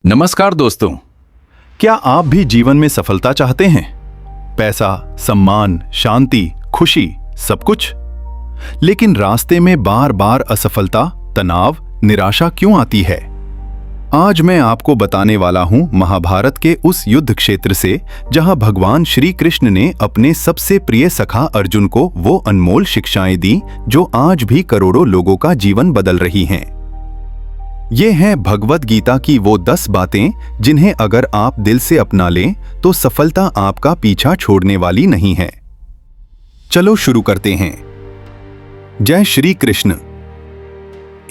नमस्कार दोस्तों। क्या आप भी जीवन में सफलता चाहते हैं? पैसा, सम्मान, शांति, खुशी, सब कुछ। लेकिन रास्ते में बार बार असफलता, तनाव, निराशा क्यों आती है? आज मैं आपको बताने वाला हूं महाभारत के उस युद्ध क्षेत्र से जहां भगवान श्री कृष्ण ने अपने सबसे प्रिय सखा अर्जुन को वो अनमोल शिक्षाएं दी जो आज भी करोड़ों लोगों का जीवन बदल रही हैं। ये हैं भगवद गीता की वो 10 बातें जिन्हें अगर आप दिल से अपना लें तो सफलता आपका पीछा छोड़ने वाली नहीं है। चलो शुरू करते हैं। जय श्री कृष्ण।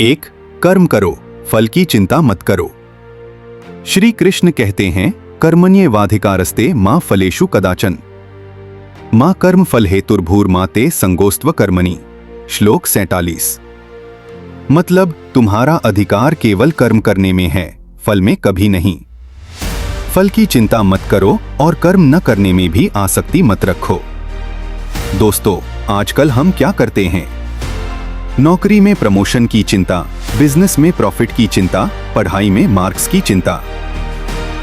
1. कर्म करो, फल की चिंता मत करो। श्री कृष्ण कहते हैं, कर्मण्येवाधिकारस्ते मां फलेषु कदाचन मां कर्म फल हेतुर्भूर्माते संगोस्त्व कर्मणि। श्लोक 47। मतलब तुम्हारा अधिकार केवल कर्म करने में है, फल में कभी नहीं। फल की चिंता मत करो और कर्म न करने में भी आसक्ति मत रखो। दोस्तों, आजकल हम क्या करते हैं? नौकरी में प्रमोशन की चिंता, बिजनेस में प्रॉफिट की चिंता, पढ़ाई में मार्क्स की चिंता,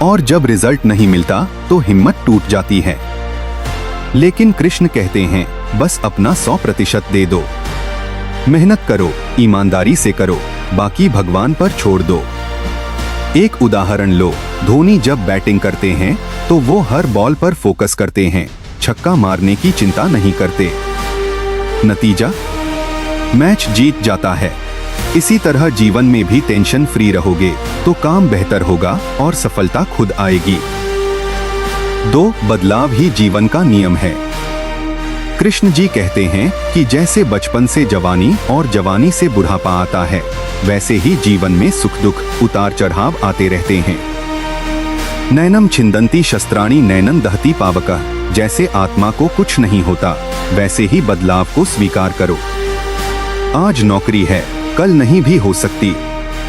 और जब रिजल्ट नहीं मिलता तो हिम्मत टूट जाती है। लेकिन कृष्ण कहते हैं, बस अपना 100% दे दो। मेहनत करो, ईमानदारी से करो, बाकी भगवान पर छोड़ दो। एक उदाहरण लो, धोनी जब बैटिंग करते हैं तो वो हर बॉल पर फोकस करते हैं, छक्का मारने की चिंता नहीं करते। नतीजा, मैच जीत जाता है। इसी तरह जीवन में भी टेंशन फ्री रहोगे तो काम बेहतर होगा और सफलता खुद आएगी। 2. बदलाव ही जीवन का नियम है। कृष्ण जी कहते हैं कि जैसे बचपन से जवानी और जवानी से बुढ़ापा आता है, वैसे ही जीवन में सुख दुख, उतार चढ़ाव आते रहते हैं। नैनम छिंदन्ति शस्त्राणि नैनम दहति पावकः। जैसे आत्मा को कुछ नहीं होता, वैसे ही बदलाव को स्वीकार करो। आज नौकरी है, कल नहीं भी हो सकती।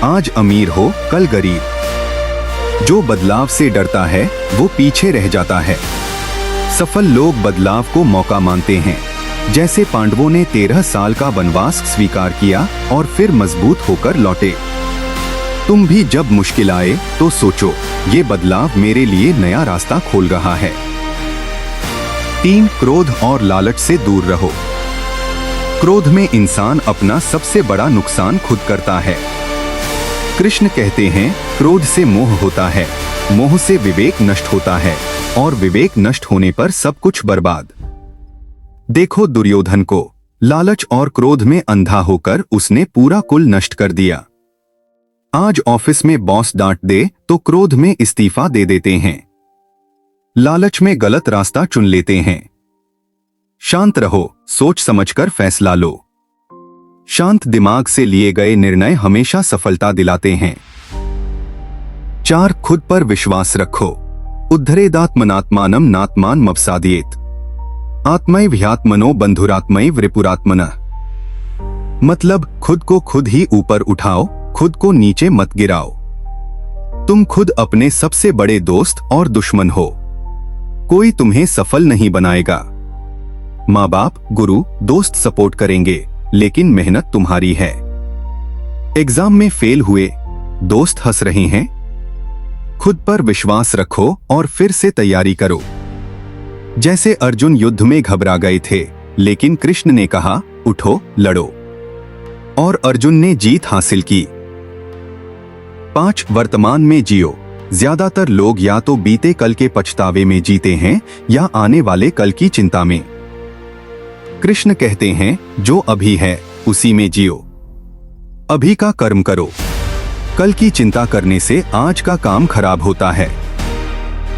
आज अमीर हो, कल गरीब। जो बदलाव से डरता है वो पीछे रह जाता है। सफल लोग बदलाव को मौका मानते हैं। जैसे पांडवों ने 13 साल का वनवास स्वीकार किया और फिर मजबूत होकर लौटे। तुम भी जब मुश्किल आए तो सोचो, ये बदलाव मेरे लिए नया रास्ता खोल रहा है। 3. क्रोध और लालच से दूर रहो। क्रोध में इंसान अपना सबसे बड़ा नुकसान खुद करता है। कृष्ण कहते हैं, क्रोध से मोह होता है, मोह से विवेक नष्ट होता है, और विवेक नष्ट होने पर सब कुछ बर्बाद। देखो दुर्योधन को, लालच और क्रोध में अंधा होकर उसने पूरा कुल नष्ट कर दिया। आज ऑफिस में बॉस डांट दे तो क्रोध में इस्तीफा दे देते हैं। लालच में गलत रास्ता चुन लेते हैं। शांत रहो, सोच समझकर फैसला लो। शांत दिमाग से लिए गए निर्णय हमेशा सफलता दिलाते हैं। 4. खुद पर विश्वास रखो। उद्धरेदात्मनात्मानं नात्मान मवसादयेत। आत्मैव ह्यात्मनो बंधुरात्मैव रिपुरात्मनः। मतलब खुद को खुद ही ऊपर उठाओ, खुद को नीचे मत गिराओ। तुम खुद अपने सबसे बड़े दोस्त और दुश्मन हो। कोई तुम्हें सफल नहीं बनाएगा। माँ बाप, गुरु, दोस्त सपोर्ट करेंगे, लेकिन मेहनत तुम्हारी है। एग्जाम में फेल हुए, दोस्त हंस रहे हैं। खुद पर विश्वास रखो और फिर से तैयारी करो। जैसे अर्जुन युद्ध में घबरा गए थे, लेकिन कृष्ण ने कहा, उठो, लड़ो, और अर्जुन ने जीत हासिल की। 5. वर्तमान में जियो। ज्यादातर लोग या तो बीते कल के पछतावे में जीते हैं या आने वाले कल की चिंता में। कृष्ण कहते हैं, जो अभी है उसी में जियो। अभी का कर्म करो। कल की चिंता करने से आज का काम खराब होता है।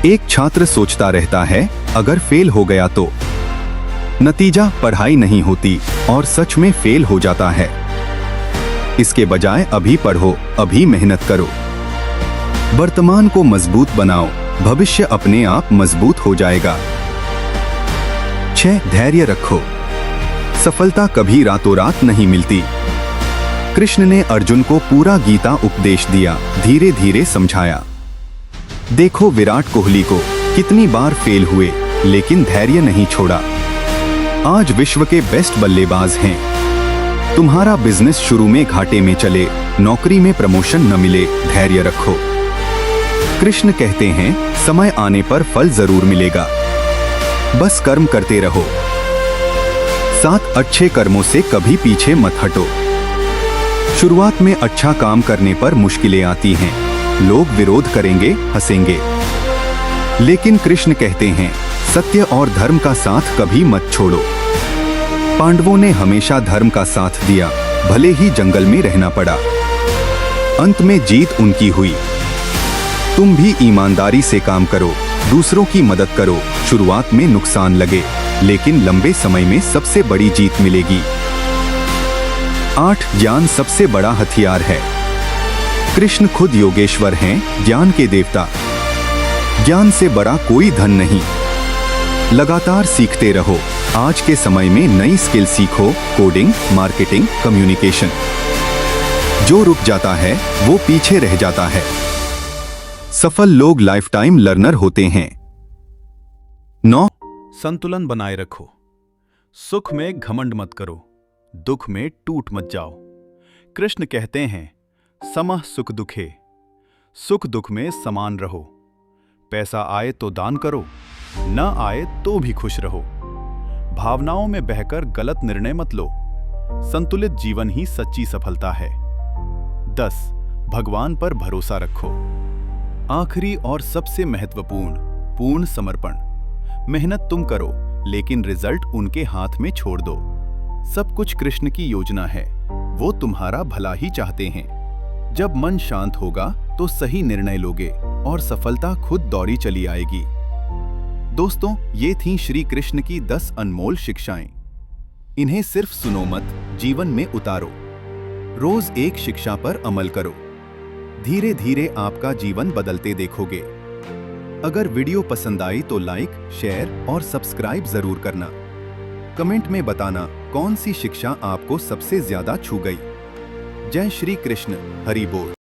एक छात्र सोचता रहता है, अगर फेल हो गया तो। नतीजा, पढ़ाई नहीं होती और सच में फेल हो जाता है। इसके बजाय अभी पढ़ो, अभी मेहनत करो। वर्तमान को मजबूत बनाओ, भविष्य अपने आप मजबूत हो जाएगा। 6. धैर्य रखो। सफलता कभी रातों रात नहीं मिलती। कृष्ण ने अर्जुन को पूरा गीता उपदेश दिया, धीरे धीरे समझाया। देखो विराट कोहली को, कितनी बार फेल हुए लेकिन धैर्य नहीं छोड़ा। आज विश्व के बेस्ट बल्लेबाज हैं। तुम्हारा बिजनेस शुरू में घाटे में चले, नौकरी में प्रमोशन न मिले, धैर्य रखो। कृष्ण कहते हैं, समय आने पर फल जरूर मिलेगा, बस कर्म करते रहो। 7 अच्छे कर्मों से कभी पीछे मत हटो। शुरुआत में अच्छा काम करने पर मुश्किलें आती हैं, लोग विरोध करेंगे, हंसेंगे, लेकिन कृष्ण कहते हैं, सत्य और धर्म का साथ कभी मत छोड़ो। पांडवों ने हमेशा धर्म का साथ दिया, भले ही जंगल में रहना पड़ा। अंत में जीत उनकी हुई। तुम भी ईमानदारी से काम करो, दूसरों की मदद करो। शुरुआत में नुकसान लगे, लेकिन लंबे समय में सबसे बड़ी जीत मिलेगी। 8 ज्ञान सबसे बड़ा हथियार है। कृष्ण खुद योगेश्वर हैं, ज्ञान के देवता। ज्ञान से बड़ा कोई धन नहीं। लगातार सीखते रहो। आज के समय में नई स्किल सीखो, कोडिंग, मार्केटिंग, कम्युनिकेशन। जो रुक जाता है वो पीछे रह जाता है। सफल लोग लाइफ टाइम लर्नर होते हैं। 9 संतुलन बनाए रखो। सुख में घमंड मत करो, दुख में टूट मत जाओ। कृष्ण कहते हैं, समः सुख दुखे, सुख दुख में समान रहो। पैसा आए तो दान करो, न आए तो भी खुश रहो। भावनाओं में बहकर गलत निर्णय मत लो। संतुलित जीवन ही सच्ची सफलता है। 10 भगवान पर भरोसा रखो। आखिरी और सबसे महत्वपूर्ण, पूर्ण समर्पण। मेहनत तुम करो, लेकिन रिजल्ट उनके हाथ में छोड़ दो। सब कुछ कृष्ण की योजना है, वो तुम्हारा भला ही चाहते हैं। जब मन शांत होगा तो सही निर्णय लोगे और सफलता खुद दौड़ी चली आएगी। दोस्तों, ये थीं श्री कृष्ण की 10 अनमोल शिक्षाएं। इन्हें सिर्फ सुनो मत, जीवन में उतारो। रोज एक शिक्षा पर अमल करो। धीरे धीरे आपका जीवन बदलते देखोगे। अगर वीडियो पसंद आई तो लाइक, शेयर और सब्सक्राइब जरूर करना। कमेंट में बताना कौन सी शिक्षा आपको सबसे ज्यादा छू गई। जय श्री कृष्ण, हरि बोल।